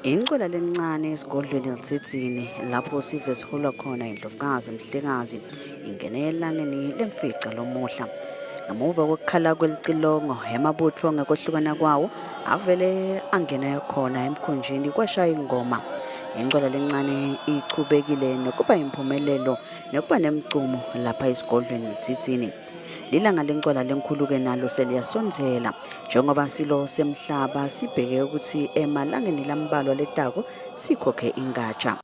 Incwela lencane esigodlweni elisithini lapho sive siholwa khona indlovukazi Mhlekazi ingene elangeni lemfica lomuhla. Ngemuva kokukhala kwelicilongo emabutho ngekwehlukana kwawo avele angena khona emkhunjini kwashaya ingoma. Incwela lencane ichubekile nokuba impumelelo nokuba nemcumo lapha esigodlweni elisithini. Lilanga lencwela lenkhulu-ke nalo seliyasonzela njengoba silo semhlaba sibheke ukuthi emalangeni lambalwa letako sikhokhe ingatsha.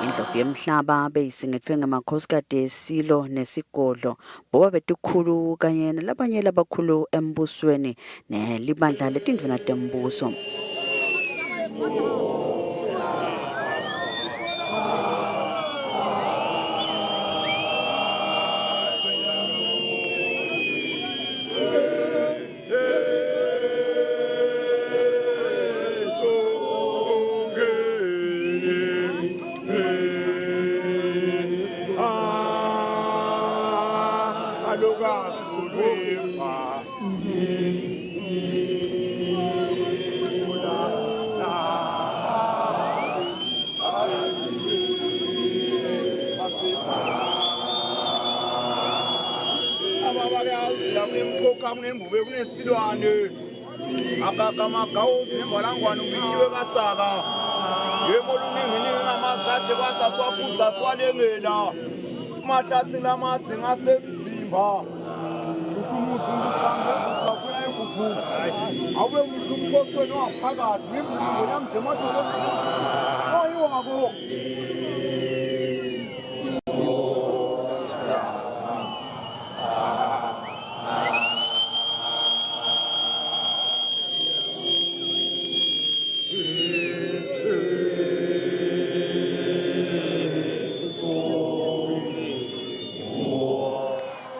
Indlovu yemhlaba beyisingethwe ngamakhosikazi esilo nesigodlo boba betukhulu kanye nalabanye labakhulu embusweni nelibandla letindvuna tembuso. Kunembuve kunesilwane akakamagawuzi nembalangwane ubithiwe kasaka yemo luninginingi ngamazikade kwasaswaphuza swalengela mahlathi lamadzi ngasemzimba shusumuthi ngikangezusafuna ekuvuka awe ngisho umkhohlweni waphakathi ngimbulingo yamdematolo oyiwo ngako.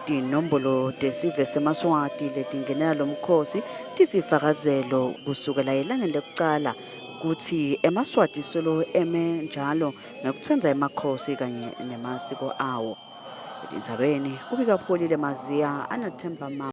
Tinombolo tesive semaswati letingenela lomkhosi tisifakazelo kusukela elangeni lokucala kuthi emaswati solo eme njalo ngekutsenza emakhosi kanye nemasiko awo. Etindzabeni kubika Pholile Maziya, Anathemba